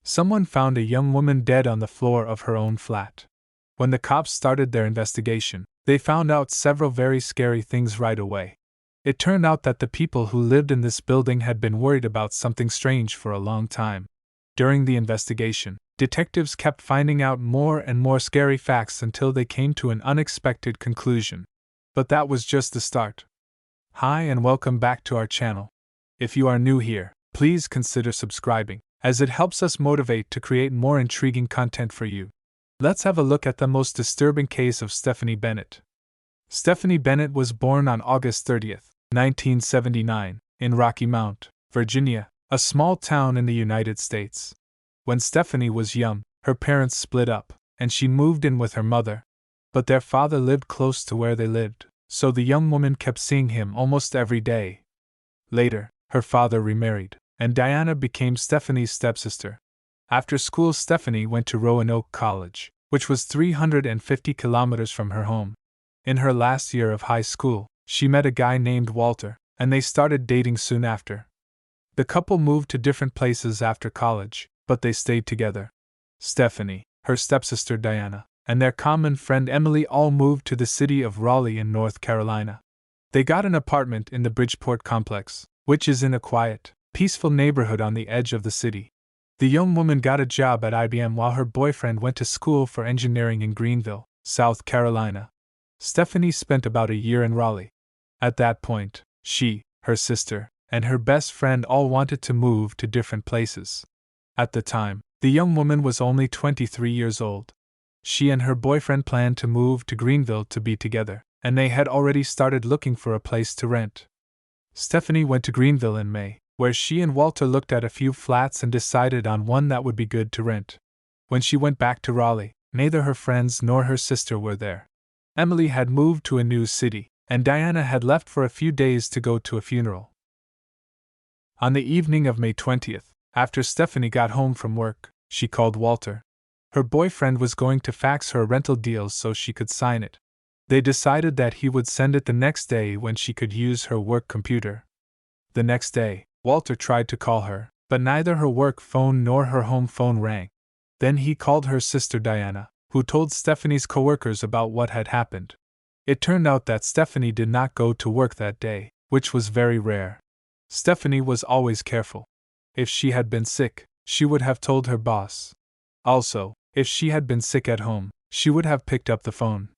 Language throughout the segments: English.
Someone found a young woman dead on the floor of her own flat. When the cops started their investigation, they found out several very scary things right away. It turned out that the people who lived in this building had been worried about something strange for a long time. During the investigation, detectives kept finding out more and more scary facts until they came to an unexpected conclusion. But that was just the start. Hi and welcome back to our channel. If you are new here, please consider subscribing, as it helps us motivate to create more intriguing content for you. Let's have a look at the most disturbing case of Stephanie Bennett. Stephanie Bennett was born on August 30, 1979, in Rocky Mount, Virginia, a small town in the United States. When Stephanie was young, her parents split up, and she moved in with her mother. But their father lived close to where they lived, so the young woman kept seeing him almost every day. Later, her father remarried, and Diana became Stephanie's stepsister. After school, Stephanie went to Roanoke College, which was 350 kilometers from her home. In her last year of high school, she met a guy named Walter, and they started dating soon after. The couple moved to different places after college, but they stayed together. Stephanie, her stepsister Diana, and their common friend Emily all moved to the city of Raleigh in North Carolina. They got an apartment in the Bridgeport complex, which is in a quiet, peaceful neighborhood on the edge of the city. The young woman got a job at IBM while her boyfriend went to school for engineering in Greenville, South Carolina. Stephanie spent about a year in Raleigh. At that point, she, her sister, and her best friend all wanted to move to different places. At the time, the young woman was only 23 years old. She and her boyfriend planned to move to Greenville to be together, and they had already started looking for a place to rent. Stephanie went to Greenville in May, where she and Walter looked at a few flats and decided on one that would be good to rent. When she went back to Raleigh, neither her friends nor her sister were there. Emily had moved to a new city, and Diana had left for a few days to go to a funeral. On the evening of May 20th, after Stephanie got home from work, she called Walter. Her boyfriend was going to fax her a rental deal so she could sign it. They decided that he would send it the next day when she could use her work computer. The next day, Walter tried to call her, but neither her work phone nor her home phone rang. Then he called her sister Diana, who told Stephanie's coworkers about what had happened. It turned out that Stephanie did not go to work that day, which was very rare. Stephanie was always careful. If she had been sick, she would have told her boss. Also, if she had been sick at home, she would have picked up the phone.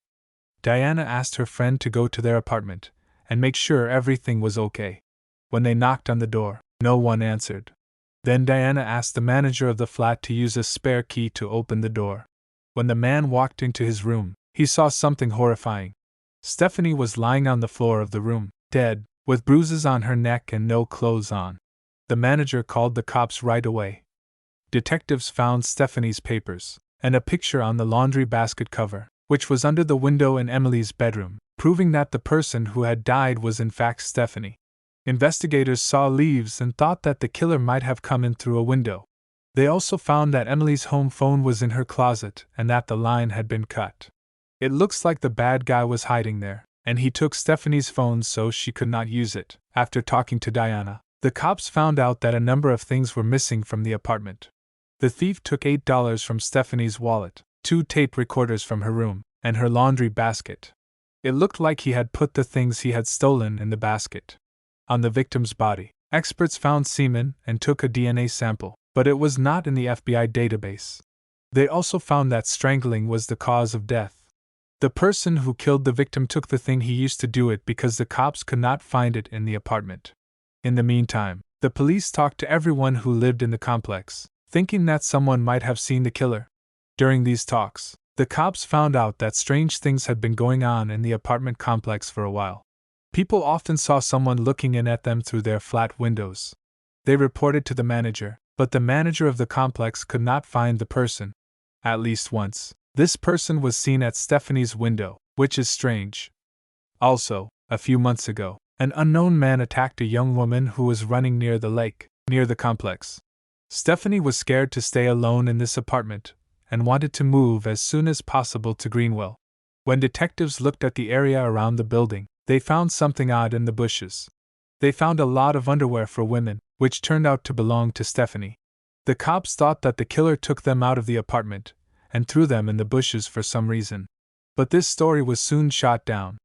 Diana asked her friend to go to their apartment and make sure everything was okay. When they knocked on the door, no one answered. Then Diana asked the manager of the flat to use a spare key to open the door. When the man walked into his room, he saw something horrifying. Stephanie was lying on the floor of the room, dead, with bruises on her neck and no clothes on. The manager called the cops right away. Detectives found Stephanie's papers and a picture on the laundry basket cover, which was under the window in Emily's bedroom, proving that the person who had died was in fact Stephanie. Investigators saw leaves and thought that the killer might have come in through a window. They also found that Emily's home phone was in her closet and that the line had been cut. It looks like the bad guy was hiding there, and he took Stephanie's phone so she could not use it. After talking to Diana, the cops found out that a number of things were missing from the apartment. The thief took $8 from Stephanie's wallet, 2 tape recorders from her room, and her laundry basket. It looked like he had put the things he had stolen in the basket. On the victim's body, experts found semen and took a DNA sample, but it was not in the FBI database. They also found that strangling was the cause of death. The person who killed the victim took the thing he used to do it because the cops could not find it in the apartment. In the meantime, the police talked to everyone who lived in the complex, thinking that someone might have seen the killer. During these talks, the cops found out that strange things had been going on in the apartment complex for a while. People often saw someone looking in at them through their flat windows. They reported to the manager, but the manager of the complex could not find the person. At least once, this person was seen at Stephanie's window, which is strange. Also, a few months ago, an unknown man attacked a young woman who was running near the lake, near the complex. Stephanie was scared to stay alone in this apartment, and wanted to move as soon as possible to Greenville. When detectives looked at the area around the building, they found something odd in the bushes. They found a lot of underwear for women, which turned out to belong to Stephanie. The cops thought that the killer took them out of the apartment and threw them in the bushes for some reason. But this story was soon shot down.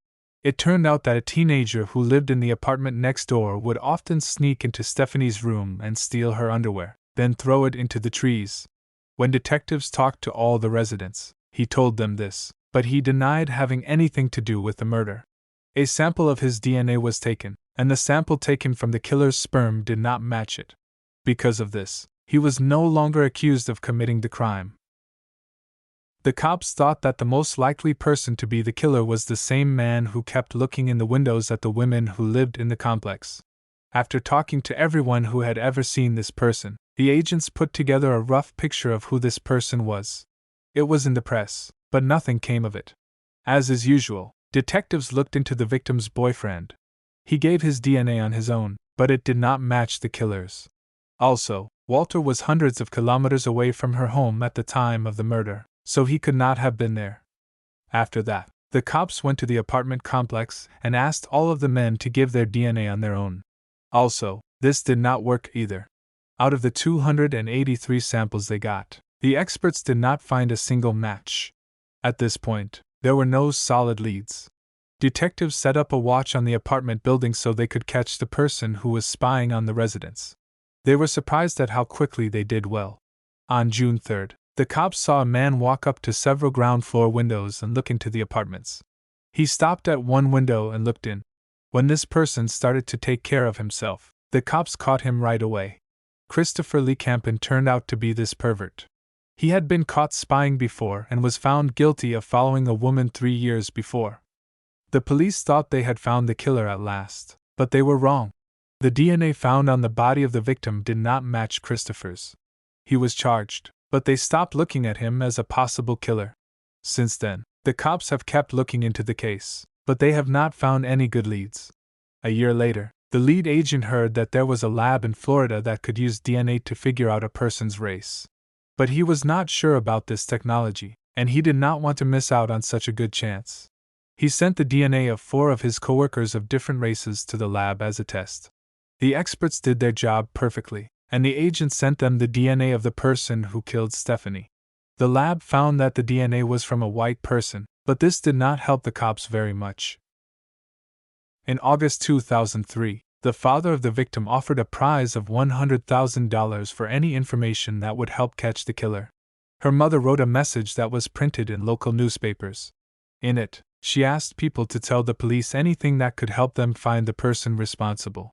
It turned out that a teenager who lived in the apartment next door would often sneak into Stephanie's room and steal her underwear, then throw it into the trees. When detectives talked to all the residents, he told them this, but he denied having anything to do with the murder. A sample of his DNA was taken, and the sample taken from the killer's sperm did not match it. Because of this, he was no longer accused of committing the crime. The cops thought that the most likely person to be the killer was the same man who kept looking in the windows at the women who lived in the complex. After talking to everyone who had ever seen this person, the agents put together a rough picture of who this person was. It was in the press, but nothing came of it. As is usual, detectives looked into the victim's boyfriend. He gave his DNA on his own, but it did not match the killer's. Also, Walter was hundreds of kilometers away from her home at the time of the murder, so he could not have been there. After that, the cops went to the apartment complex and asked all of the men to give their DNA on their own. Also, this did not work either. Out of the 283 samples they got, the experts did not find a single match. At this point, there were no solid leads. Detectives set up a watch on the apartment building so they could catch the person who was spying on the residents. They were surprised at how quickly they did well. On June 3rd, the cops saw a man walk up to several ground floor windows and look into the apartments. He stopped at one window and looked in. When this person started to take care of himself, the cops caught him right away. Christopher Lee Campen turned out to be this pervert. He had been caught spying before and was found guilty of following a woman 3 years before. The police thought they had found the killer at last, but they were wrong. The DNA found on the body of the victim did not match Christopher's. He was charged, but they stopped looking at him as a possible killer. Since then, the cops have kept looking into the case, but they have not found any good leads. A year later, the lead agent heard that there was a lab in Florida that could use DNA to figure out a person's race. But he was not sure about this technology, and he did not want to miss out on such a good chance. He sent the DNA of 4 of his coworkers of different races to the lab as a test. The experts did their job perfectly, and the agent sent them the DNA of the person who killed Stephanie. The lab found that the DNA was from a white person, but this did not help the cops very much. In August 2003, the father of the victim offered a prize of $100,000 for any information that would help catch the killer. Her mother wrote a message that was printed in local newspapers. In it, she asked people to tell the police anything that could help them find the person responsible.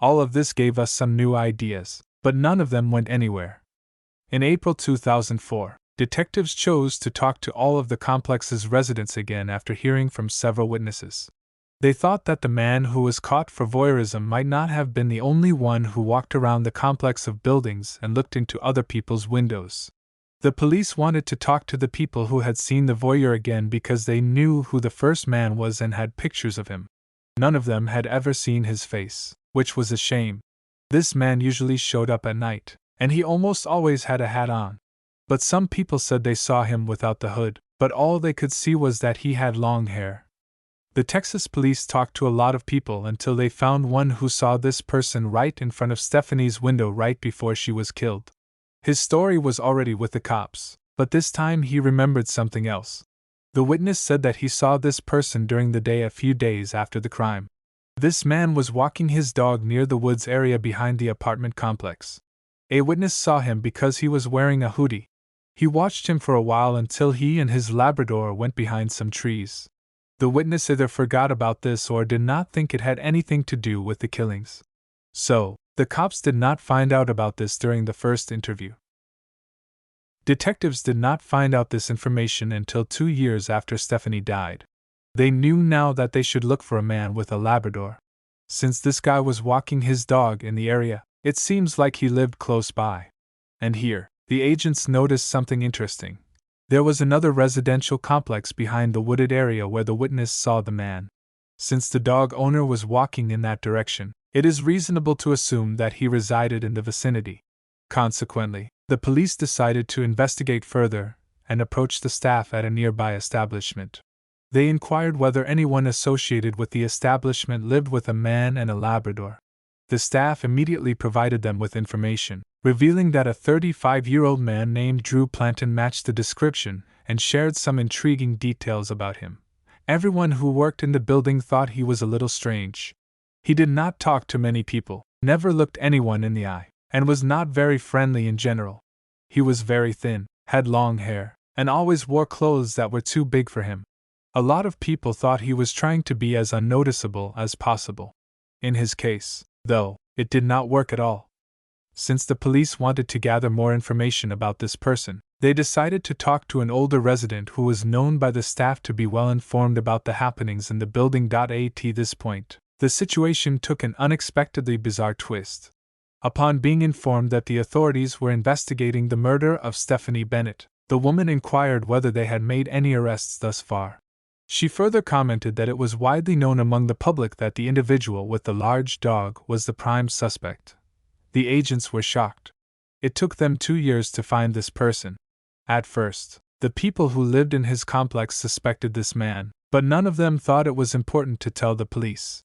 All of this gave us some new ideas, but none of them went anywhere. In April 2004, detectives chose to talk to all of the complex's residents again after hearing from several witnesses. They thought that the man who was caught for voyeurism might not have been the only one who walked around the complex of buildings and looked into other people's windows. The police wanted to talk to the people who had seen the voyeur again because they knew who the first man was and had pictures of him. None of them had ever seen his face, which was a shame. This man usually showed up at night, and he almost always had a hat on. But some people said they saw him without the hood, but all they could see was that he had long hair. The Texas police talked to a lot of people until they found one who saw this person right in front of Stephanie's window right before she was killed. His story was already with the cops, but this time he remembered something else. The witness said that he saw this person during the day a few days after the crime. This man was walking his dog near the woods area behind the apartment complex. A witness saw him because he was wearing a hoodie. He watched him for a while until he and his Labrador went behind some trees. The witness either forgot about this or did not think it had anything to do with the killings. So, the cops did not find out about this during the first interview. Detectives did not find out this information until 2 years after Stephanie died. They knew now that they should look for a man with a Labrador. Since this guy was walking his dog in the area, it seems like he lived close by. And here, the agents noticed something interesting. There was another residential complex behind the wooded area where the witness saw the man. Since the dog owner was walking in that direction, it is reasonable to assume that he resided in the vicinity. Consequently, the police decided to investigate further and approached the staff at a nearby establishment. They inquired whether anyone associated with the establishment lived with a man and a Labrador. The staff immediately provided them with information. revealing that a 35-year-old man named Drew Plantun matched the description and shared some intriguing details about him. Everyone who worked in the building thought he was a little strange. He did not talk to many people, never looked anyone in the eye, and was not very friendly in general. He was very thin, had long hair, and always wore clothes that were too big for him. A lot of people thought he was trying to be as unnoticeable as possible. In his case, though, it did not work at all. Since the police wanted to gather more information about this person, they decided to talk to an older resident who was known by the staff to be well informed about the happenings in the building. At this point, the situation took an unexpectedly bizarre twist. Upon being informed that the authorities were investigating the murder of Stephanie Bennett, the woman inquired whether they had made any arrests thus far. She further commented that it was widely known among the public that the individual with the large dog was the prime suspect. The agents were shocked. It took them 2 years to find this person. At first, the people who lived in his complex suspected this man, but none of them thought it was important to tell the police.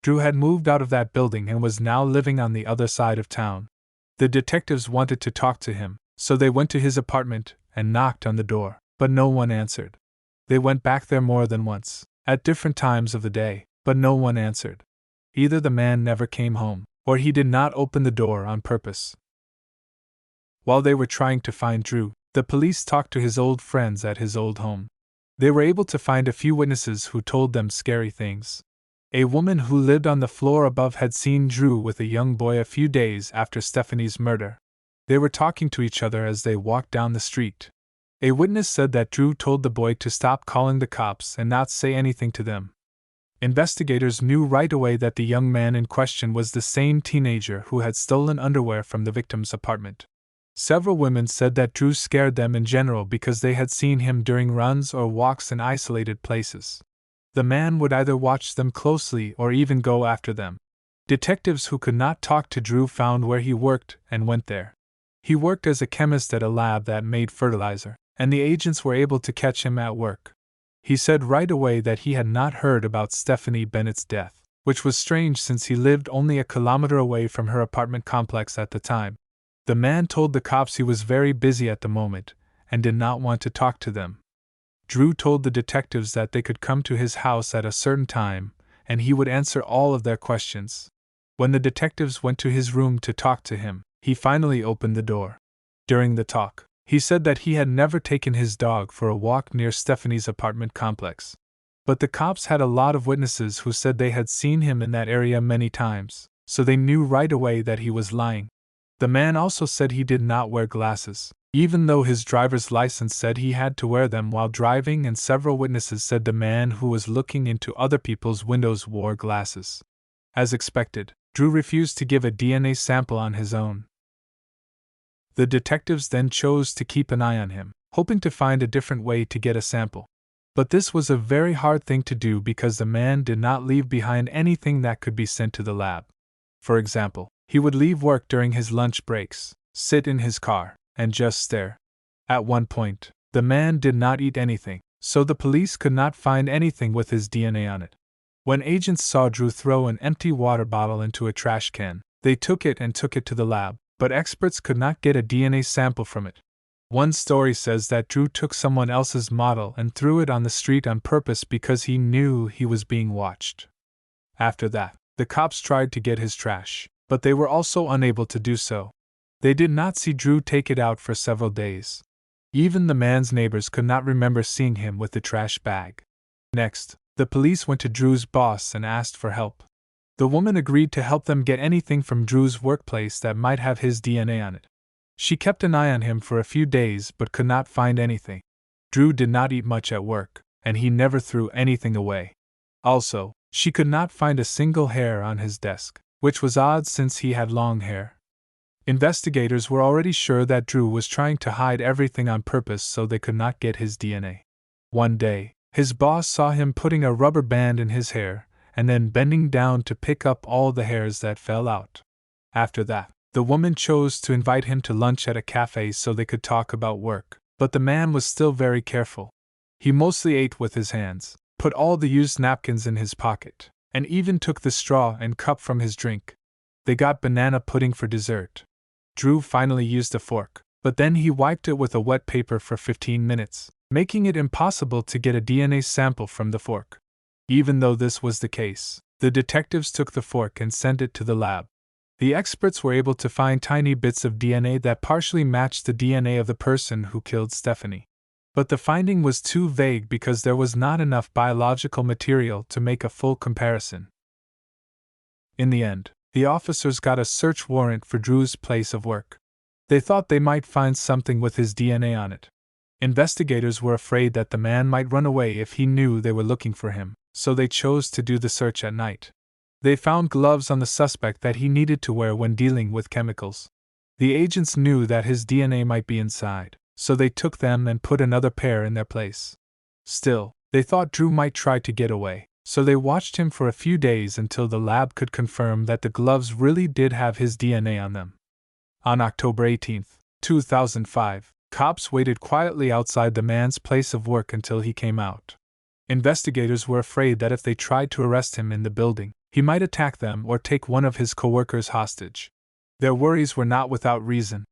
Drew had moved out of that building and was now living on the other side of town. The detectives wanted to talk to him, so they went to his apartment and knocked on the door, but no one answered. They went back there more than once, at different times of the day, but no one answered. Either the man never came home, or he did not open the door on purpose. While they were trying to find Drew, the police talked to his old friends at his old home. They were able to find a few witnesses who told them scary things. A woman who lived on the floor above had seen Drew with a young boy a few days after Stephanie's murder. They were talking to each other as they walked down the street. A witness said that Drew told the boy to stop calling the cops and not say anything to them. Investigators knew right away that the young man in question was the same teenager who had stolen underwear from the victim's apartment. Several women said that Drew scared them in general because they had seen him during runs or walks in isolated places. The man would either watch them closely or even go after them. Detectives who could not talk to Drew found where he worked and went there. He worked as a chemist at a lab that made fertilizer, and the agents were able to catch him at work. He said right away that he had not heard about Stephanie Bennett's death, which was strange since he lived only a kilometer away from her apartment complex at the time. The man told the cops he was very busy at the moment and did not want to talk to them. Drew told the detectives that they could come to his house at a certain time and he would answer all of their questions. When the detectives went to his room to talk to him, he finally opened the door. During the talk, he said that he had never taken his dog for a walk near Stephanie's apartment complex. But the cops had a lot of witnesses who said they had seen him in that area many times, so they knew right away that he was lying. The man also said he did not wear glasses, even though his driver's license said he had to wear them while driving, and several witnesses said the man who was looking into other people's windows wore glasses. As expected, Drew refused to give a DNA sample on his own. The detectives then chose to keep an eye on him, hoping to find a different way to get a sample. But this was a very hard thing to do because the man did not leave behind anything that could be sent to the lab. For example, he would leave work during his lunch breaks, sit in his car, and just stare. At one point, the man did not eat anything, so the police could not find anything with his DNA on it. When agents saw Drew throw an empty water bottle into a trash can, they took it to the lab, but experts could not get a DNA sample from it. One story says that Drew took someone else's model and threw it on the street on purpose because he knew he was being watched. After that, the cops tried to get his trash, but they were also unable to do so. They did not see Drew take it out for several days. Even the man's neighbors could not remember seeing him with the trash bag. Next, the police went to Drew's boss and asked for help. The woman agreed to help them get anything from Drew's workplace that might have his DNA on it. She kept an eye on him for a few days but could not find anything. Drew did not eat much at work, and he never threw anything away. Also, she could not find a single hair on his desk, which was odd since he had long hair. Investigators were already sure that Drew was trying to hide everything on purpose so they could not get his DNA. One day, his boss saw him putting a rubber band in his hair and then bending down to pick up all the hairs that fell out. After that, the woman chose to invite him to lunch at a cafe so they could talk about work, but the man was still very careful. He mostly ate with his hands, put all the used napkins in his pocket, and even took the straw and cup from his drink. They got banana pudding for dessert. Drew finally used a fork, but then he wiped it with a wet paper for 15 minutes, making it impossible to get a DNA sample from the fork. Even though this was the case, the detectives took the fork and sent it to the lab. The experts were able to find tiny bits of DNA that partially matched the DNA of the person who killed Stephanie. But the finding was too vague because there was not enough biological material to make a full comparison. In the end, the officers got a search warrant for Drew's place of work. They thought they might find something with his DNA on it. Investigators were afraid that the man might run away if he knew they were looking for him, so they chose to do the search at night. They found gloves on the suspect that he needed to wear when dealing with chemicals. The agents knew that his DNA might be inside, so they took them and put another pair in their place. Still, they thought Drew might try to get away, so they watched him for a few days until the lab could confirm that the gloves really did have his DNA on them. On October 18, 2005, cops waited quietly outside the man's place of work until he came out. Investigators were afraid that if they tried to arrest him in the building, he might attack them or take one of his coworkers hostage. Their worries were not without reason.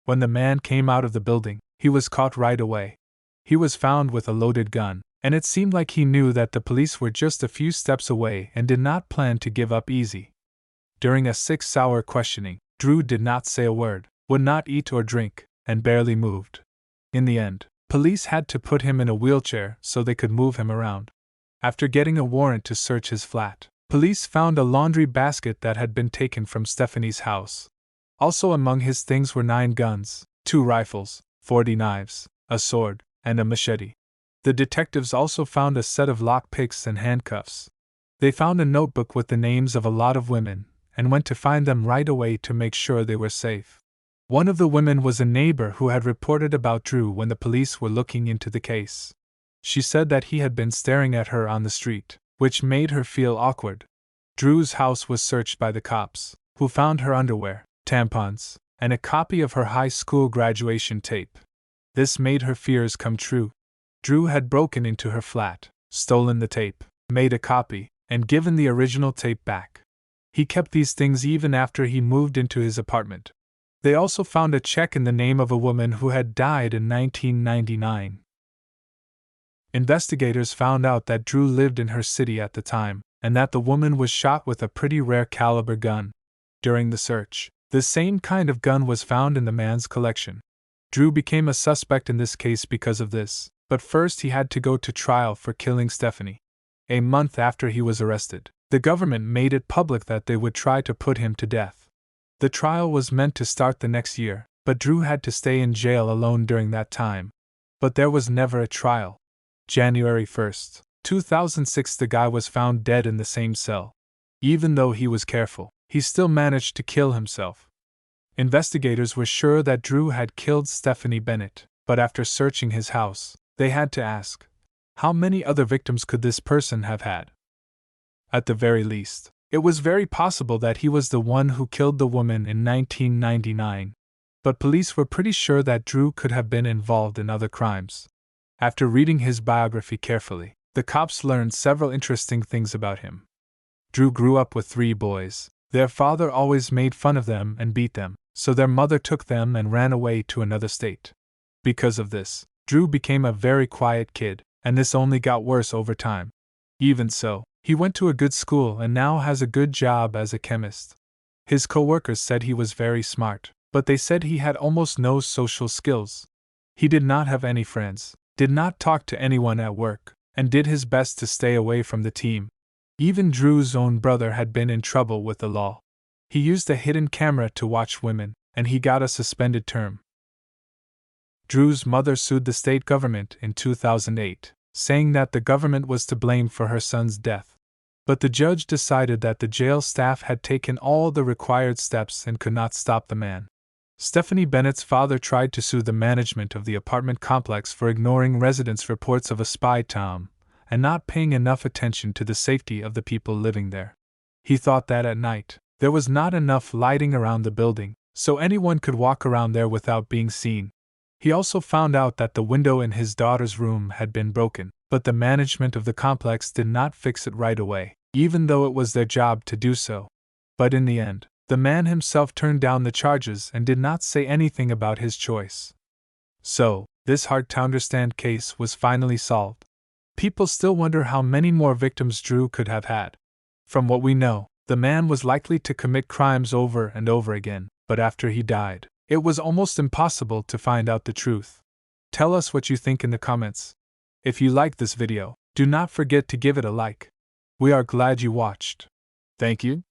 When the man came out of the building, he was caught right away. He was found with a loaded gun, and it seemed like he knew that the police were just a few steps away and did not plan to give up easy. During a 6-hour questioning, Drew did not say a word, would not eat or drink, and barely moved. In the end, police had to put him in a wheelchair so they could move him around. After getting a warrant to search his flat, police found a laundry basket that had been taken from Stephanie's house. Also among his things were 9 guns, 2 rifles, 40 knives, a sword, and a machete. The detectives also found a set of lockpicks and handcuffs. They found a notebook with the names of a lot of women, and went to find them right away to make sure they were safe. One of the women was a neighbor who had reported about Drew when the police were looking into the case. She said that he had been staring at her on the street, which made her feel awkward. Drew's house was searched by the cops, who found her underwear, tampons, and a copy of her high school graduation tape. This made her fears come true. Drew had broken into her flat, stolen the tape, made a copy, and given the original tape back. He kept these things even after he moved into his apartment. They also found a check in the name of a woman who had died in 1999. Investigators found out that Drew lived in her city at the time, and that the woman was shot with a pretty rare caliber gun. During the search, the same kind of gun was found in the man's collection. Drew became a suspect in this case because of this, but first he had to go to trial for killing Stephanie. A month after he was arrested, the government made it public that they would try to put him to death. The trial was meant to start the next year, but Drew had to stay in jail alone during that time. But there was never a trial. January 1, 2006, the guy was found dead in the same cell. Even though he was careful, he still managed to kill himself. Investigators were sure that Drew had killed Stephanie Bennett, but after searching his house, they had to ask, how many other victims could this person have had? At the very least, it was very possible that he was the one who killed the woman in 1999. But police were pretty sure that Drew could have been involved in other crimes. After reading his biography carefully, the cops learned several interesting things about him. Drew grew up with 3 boys. Their father always made fun of them and beat them, so their mother took them and ran away to another state. Because of this, Drew became a very quiet kid, and this only got worse over time. Even so, he went to a good school and now has a good job as a chemist. His co-workers said he was very smart, but they said he had almost no social skills. He did not have any friends, did not talk to anyone at work, and did his best to stay away from the team. Even Drew's own brother had been in trouble with the law. He used a hidden camera to watch women, and he got a suspended term. Drew's mother sued the state government in 2008, saying that the government was to blame for her son's death. But the judge decided that the jail staff had taken all the required steps and could not stop the man. Stephanie Bennett's father tried to sue the management of the apartment complex for ignoring residents' reports of a spy Tom, and not paying enough attention to the safety of the people living there. He thought that at night, there was not enough lighting around the building, so anyone could walk around there without being seen. He also found out that the window in his daughter's room had been broken, but the management of the complex did not fix it right away, even though it was their job to do so. But in the end, The man himself turned down the charges and did not say anything about his choice. So, this hard-to-understand case was finally solved. People still wonder how many more victims Drew could have had. From what we know, the man was likely to commit crimes over and over again, but after he died, it was almost impossible to find out the truth. Tell us what you think in the comments. If you liked this video, do not forget to give it a like. We are glad you watched. Thank you.